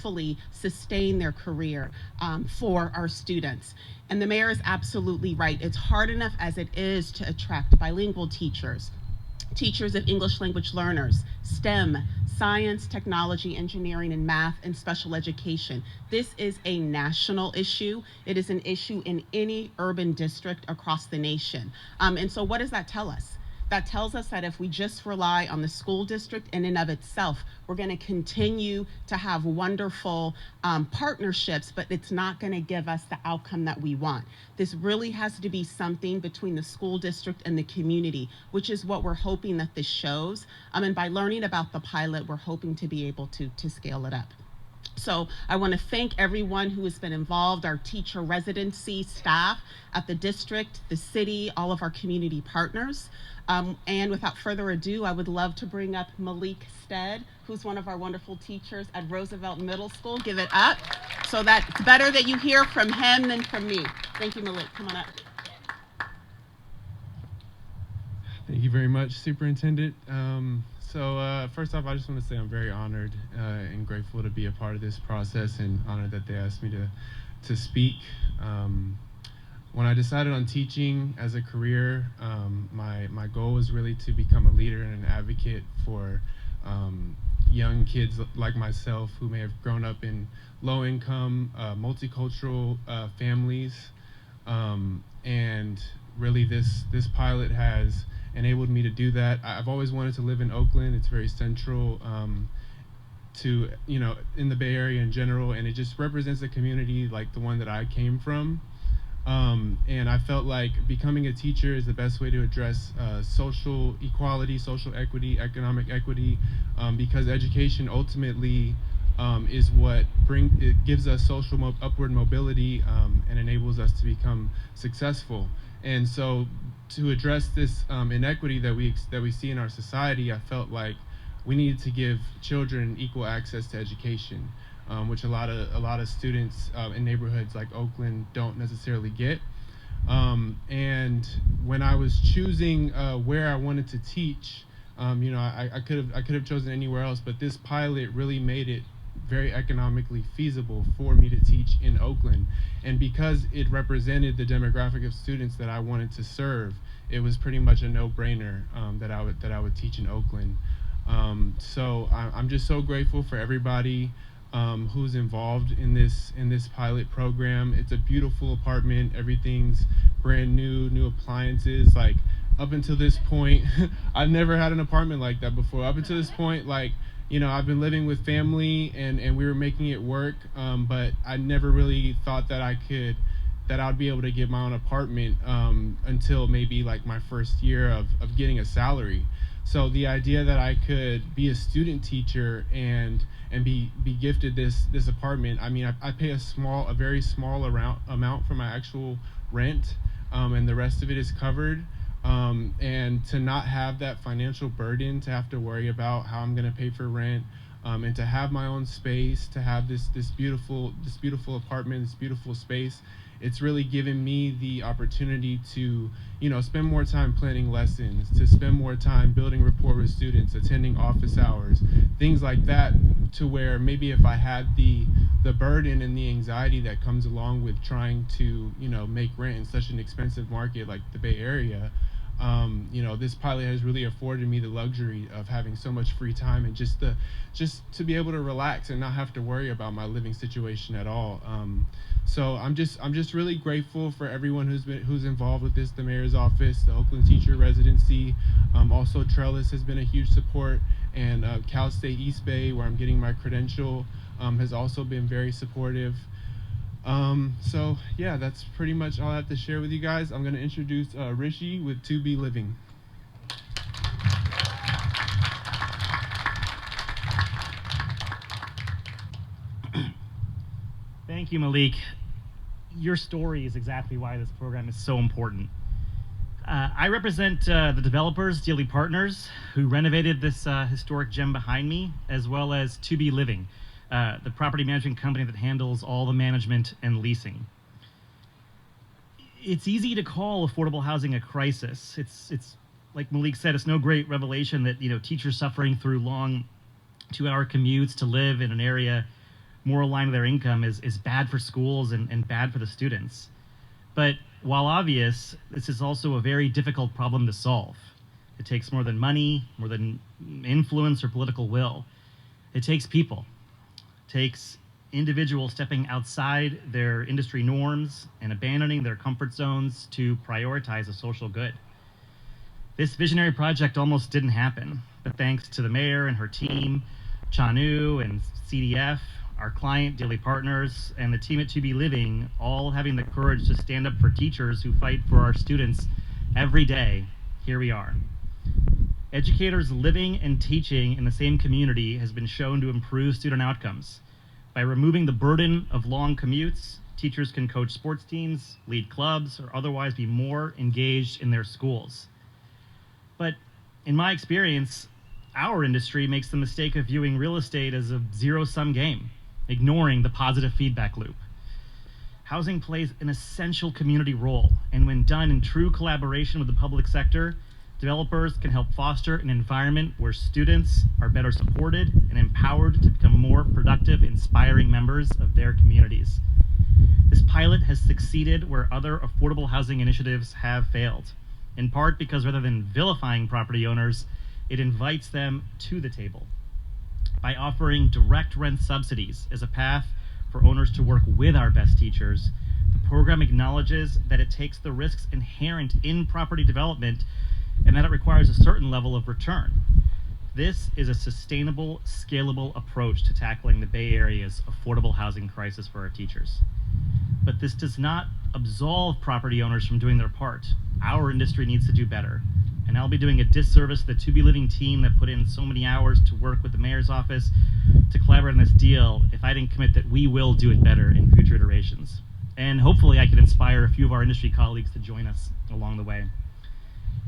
fully sustain their career for our students. And the mayor is absolutely right. It's hard enough as it is to attract bilingual teachers, teachers of English language learners, STEM, science, technology, engineering, and math, and special education. This is a national issue. It is an issue in any urban district across the nation. And so what does that tell us? That tells us that if we just rely on the school district in and of itself, we're going to continue to have wonderful partnerships, but it's not going to give us the outcome that we want. This really has to be something between the school district and the community, which is what we're hoping that this shows. And by learning about the pilot, we're hoping to be able to scale it up. So I want to thank everyone who has been involved, our teacher residency staff at the district, the city, all of our community partners. And without further ado, I would love to bring up Malik Stead, who's one of our wonderful teachers at Roosevelt Middle School. Give it up. So that it's better that you hear from him than from me. Thank you, Malik. Come on up. Thank you very much, Superintendent. First off, I just want to say I'm very honored and grateful to be a part of this process, and honored that they asked me to speak. When I decided on teaching as a career, my goal was really to become a leader and an advocate for young kids like myself who may have grown up in low-income, multicultural families, and really this pilot has enabled me to do that. I've always wanted to live in Oakland. It's very central to, in the Bay Area in general, and it just represents a community like the one that I came from. And I felt like becoming a teacher is the best way to address social equality, social equity, economic equity, because education ultimately is what gives us social upward mobility and enables us to become successful. And so to address this inequity that we see in our society, I felt like we needed to give children equal access to education, which a lot of students in neighborhoods like Oakland don't necessarily get. And when I was choosing where I wanted to teach, I could have chosen anywhere else, but this pilot really made it very economically feasible for me to teach in Oakland. And because it represented the demographic of students that I wanted to serve, it was pretty much a no-brainer that I would teach in Oakland. So I'm just so grateful for everybody who's involved in this pilot program. It's a beautiful apartment. Everything's brand new appliances. Like, up until this point, I've never had an apartment like that before. Up until this point, like, I've been living with family and we were making it work, but I never really thought that I'd be able to get my own apartment until maybe like my first year of getting a salary. So the idea that I could be a student teacher and be gifted this apartment, I mean, I pay a very small amount for my actual rent, and the rest of it is covered. And to not have that financial burden, to have to worry about how I'm going to pay for rent, and to have my own space, to have this beautiful apartment, this beautiful space, it's really given me the opportunity to, spend more time planning lessons, to spend more time building rapport with students, attending office hours, things like that, to where maybe if I had the burden and the anxiety that comes along with trying to, make rent in such an expensive market like the Bay Area, this pilot has really afforded me the luxury of having so much free time and just to be able to relax and not have to worry about my living situation at all. So I'm just really grateful for everyone who's involved with this, the mayor's office, the Oakland teacher residency, also Trellis has been a huge support, and Cal State East Bay, where I'm getting my credential, has also been very supportive. So yeah, that's pretty much all I have to share with you guys. I'm going to introduce Rishi with To Be Living. Thank you, Malik. Your story is exactly why this program is so important. I represent the developers, Dealey Partners, who renovated this historic gem behind me, as well as To Be Living, the property management company that handles all the management and leasing. It's easy to call affordable housing a crisis. It's like Malik said, it's no great revelation that teachers suffering through long 2-hour commutes to live in an area more aligned to their income is bad for schools and bad for the students. But while obvious, this is also a very difficult problem to solve. It takes more than money, more than influence or political will. It takes people. It takes individuals stepping outside their industry norms and abandoning their comfort zones to prioritize a social good. This visionary project almost didn't happen, but thanks to the mayor and her team, Chanu and CDF, our client, daily partners, and the team at To Be Living, all having the courage to stand up for teachers who fight for our students every day, here we are. Educators living and teaching in the same community has been shown to improve student outcomes. By removing the burden of long commutes, teachers can coach sports teams, lead clubs, or otherwise be more engaged in their schools. But in my experience, our industry makes the mistake of viewing real estate as a zero-sum game, ignoring the positive feedback loop. Housing plays an essential community role, and when done in true collaboration with the public sector, developers can help foster an environment where students are better supported and empowered to become more productive, inspiring members of their communities. This pilot has succeeded where other affordable housing initiatives have failed, in part because rather than vilifying property owners, it invites them to the table. By offering direct rent subsidies as a path for owners to work with our best teachers, the program acknowledges that it takes the risks inherent in property development and that it requires a certain level of return. This is a sustainable, scalable approach to tackling the Bay Area's affordable housing crisis for our teachers. But this does not absolve property owners from doing their part. Our industry needs to do better. And I'll be doing a disservice to the To Be Living team that put in so many hours to work with the mayor's office to collaborate on this deal if I didn't commit that we will do it better in future iterations. And hopefully I can inspire a few of our industry colleagues to join us along the way.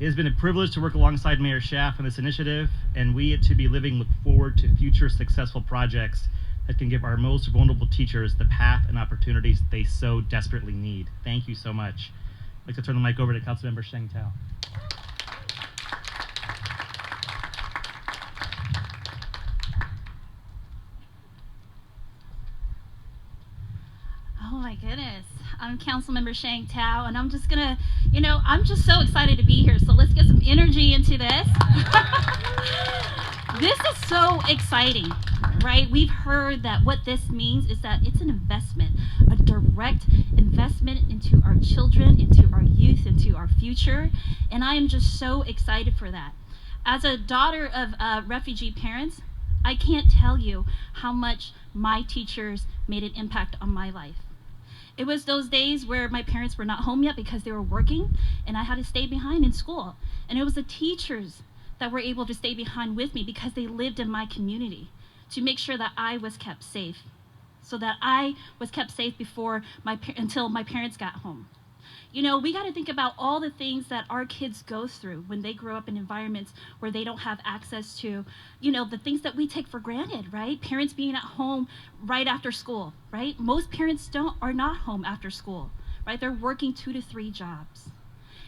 It has been a privilege to work alongside Mayor Schaaf on this initiative, and we at To Be Living look forward to future successful projects that can give our most vulnerable teachers the path and opportunities they so desperately need. Thank you so much. I'd like to turn the mic over to Councilmember Sheng Tao. Oh my goodness. I'm Councilmember Sheng Tao, and I'm just gonna, I'm just so excited to be here. So let's get some energy into this. This is so exciting, right? We've heard that what this means is that it's an investment, a direct investment into our children, into our youth, into our future. And I am just so excited for that. As a daughter of refugee parents, I can't tell you how much my teachers made an impact on my life. It was those days where my parents were not home yet because they were working, and I had to stay behind in school. And it was the teachers that were able to stay behind with me because they lived in my community to make sure that I was kept safe, so that I was kept safe until my parents got home. We got to think about all the things that our kids go through when they grow up in environments where they don't have access to, the things that we take for granted, right? Parents being at home right after school, right? Most parents are not home after school, right? They're working 2 to 3 jobs.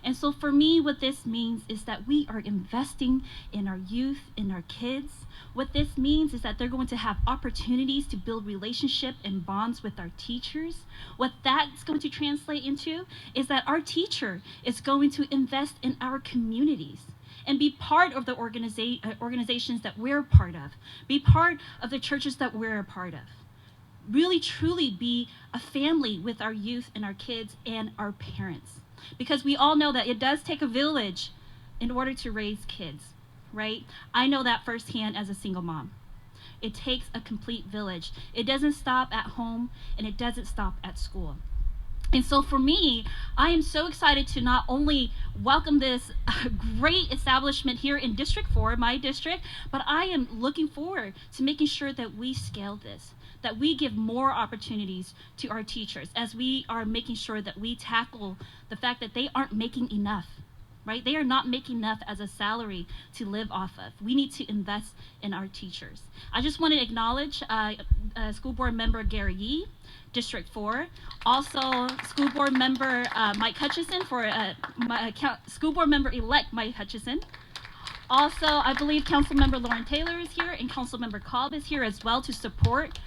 And so for me, what this means is that we are investing in our youth, in our kids. What this means is that they're going to have opportunities to build relationship and bonds with our teachers. What that's going to translate into is that our teacher is going to invest in our communities and be part of the organizations that we're a part of, be part of the churches that we're a part of. Really, truly be a family with our youth and our kids and our parents. Because we all know that it does take a village in order to raise kids, right? I know that firsthand as a single mom. It takes a complete village. It doesn't stop at home, and it doesn't stop at school. And so for me, I am so excited to not only welcome this great establishment here in District 4, my district, but I am looking forward to making sure that we scale this, that we give more opportunities to our teachers as we are making sure that we tackle the fact that they aren't making enough, right? They are not making enough as a salary to live off of. We need to invest in our teachers. I just want to acknowledge School Board Member Gary Yee, District 4. Also, School Board Member Mike Hutchison School Board Member-elect Mike Hutchison. Also, I believe Councilmember Lauren Taylor is here, and Councilmember Cobb is here as well to support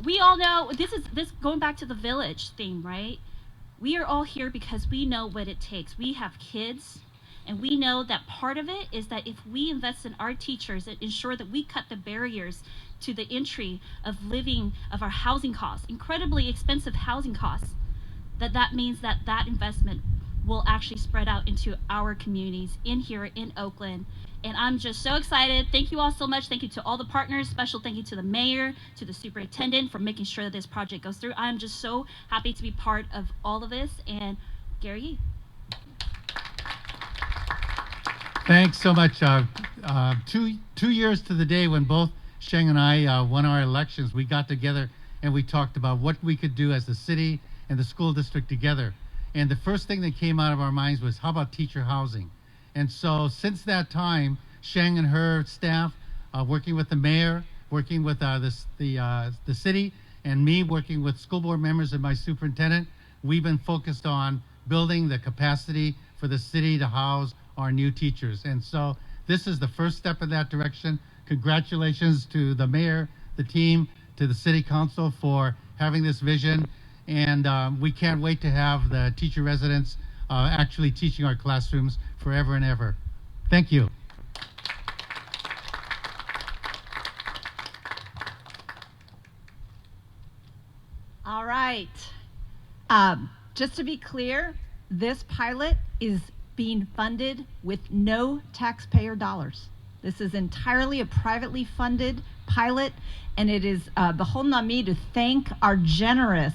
we all know this going back to the village theme, right? We are all here because we know what it takes. We have kids, and we know that part of it is that if we invest in our teachers and ensure that we cut the barriers to the entry of living, of our housing costs, incredibly expensive housing costs, that means that that investment will actually spread out into our communities in here in Oakland. And I'm just so excited. Thank you all so much. Thank you to all the partners. Special thank you to the mayor, to the superintendent for making sure that this project goes through. I'm just so happy to be part of all of this. And Gary. Thanks so much. 2 years to the day when both Sheng and I won our elections, we got together and we talked about what we could do as the city and the school district together. And the first thing that came out of our minds was, how about teacher housing? And so since that time, Sheng and her staff, working with the mayor, working with the city, and me working with school board members and my superintendent, we've been focused on building the capacity for the city to house our new teachers. And so this is the first step in that direction. Congratulations to the mayor, the team, to the city council for having this vision. And we can't wait to have the teacher residents actually teaching our classrooms forever and ever. Thank you. All right. Just to be clear, this pilot is being funded with no taxpayer dollars. This is entirely a privately funded pilot, and it is beholden on me to thank our generous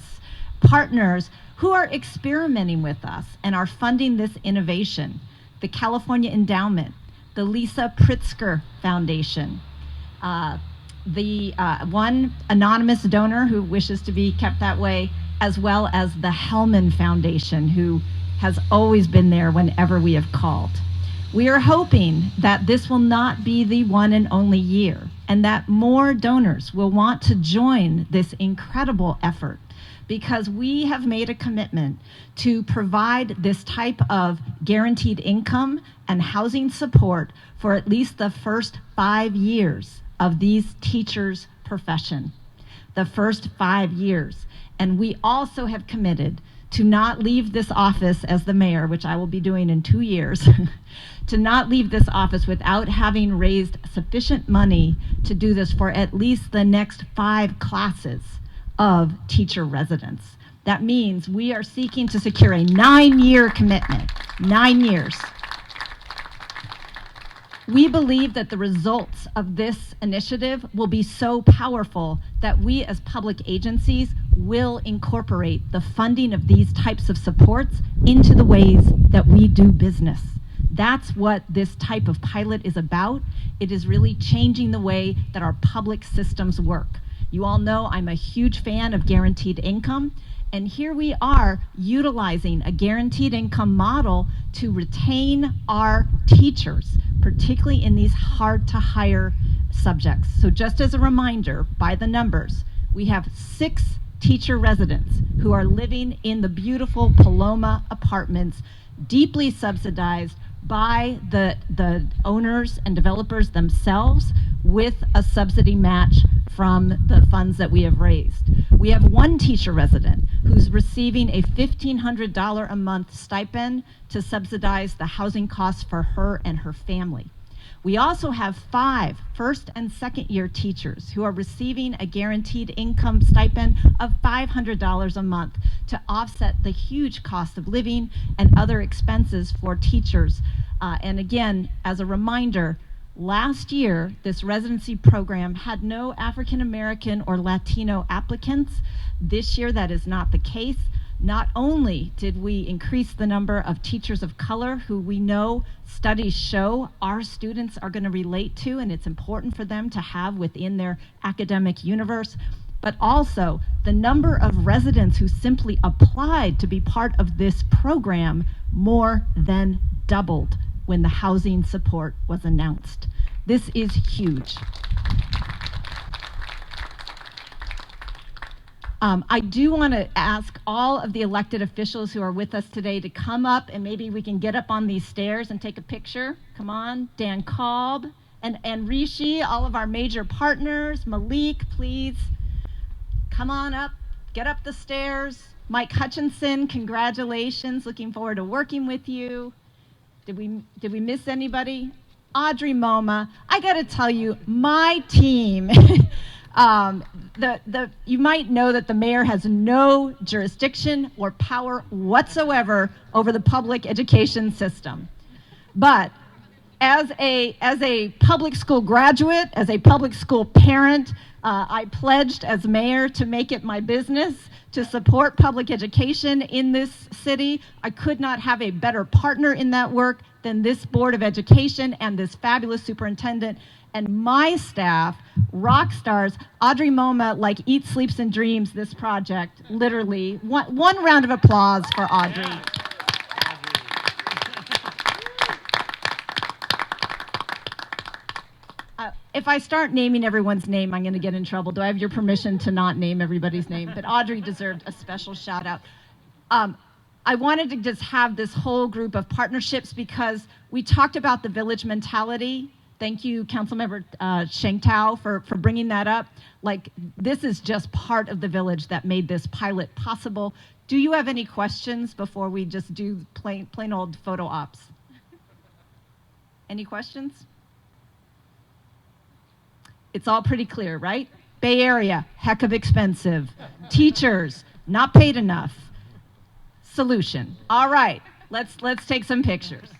partners who are experimenting with us and are funding this innovation. The California Endowment, the Lisa Pritzker Foundation, the one anonymous donor who wishes to be kept that way, as well as the Hellman Foundation, who has always been there whenever we have called. We are hoping that this will not be the one and only year, and that more donors will want to join this incredible effort, because we have made a commitment to provide this type of guaranteed income and housing support for at least the first 5 years of these teachers' profession. The first 5 years. And we also have committed to not leave this office as the mayor, which I will be doing in 2 years, to not leave this office without having raised sufficient money to do this for at least the next 5 classes of teacher residents. That means we are seeking to secure a 9-year commitment, 9 years. We believe that the results of this initiative will be so powerful that we as public agencies will incorporate the funding of these types of supports into the ways that we do business. That's what this type of pilot is about. It is really changing the way that our public systems work. You all know I'm a huge fan of guaranteed income, and here we are utilizing a guaranteed income model to retain our teachers, particularly in these hard to hire subjects. So just as a reminder, by the numbers, we have 6 teacher residents who are living in the beautiful Paloma apartments, deeply subsidized by the owners and developers themselves, with a subsidy match from the funds that we have raised. We have 1 teacher resident who's receiving a $1,500 a month stipend to subsidize the housing costs for her and her family. We also have 5 first and second year teachers who are receiving a guaranteed income stipend of $500 a month to offset the huge cost of living and other expenses for teachers. And again, as a reminder, last year, this residency program had no African American or Latino applicants. This year, that is not the case. Not only did we increase the number of teachers of color who we know studies show our students are going to relate to, and it's important for them to have within their academic universe, but also the number of residents who simply applied to be part of this program more than doubled when the housing support was announced. This is huge. I do want to ask all of the elected officials who are with us today to come up, and maybe we can get up on these stairs and take a picture. Come on, Dan Kolb and Rishi, all of our major partners. Malik, please come on up, get up the stairs. Mike Hutchinson, congratulations. Looking forward to working with you. Did we miss anybody? Audrey Moma. I got to tell you, my team. You might know that the mayor has no jurisdiction or power whatsoever over the public education system. But as a public school graduate, as a public school parent, I pledged as mayor to make it my business to support public education in this city. I could not have a better partner in that work than this Board of Education and this fabulous superintendent and my staff, rock stars. Audrey Moma, like, eats, sleeps, and dreams this project, literally. One round of applause for Audrey. If I start naming everyone's name, I'm going to get in trouble. Do I have your permission to not name everybody's name? But Audrey deserved a special shout out. I wanted to just have this whole group of partnerships because we talked about the village mentality. Thank you, Councilmember Shengtao, for bringing that up. Like, this is just part of the village that made this pilot possible. Do you have any questions before we just do plain old photo ops? Any questions? It's all pretty clear, right? Bay Area, heck of expensive. Teachers, not paid enough. Solution. All right, let's take some pictures.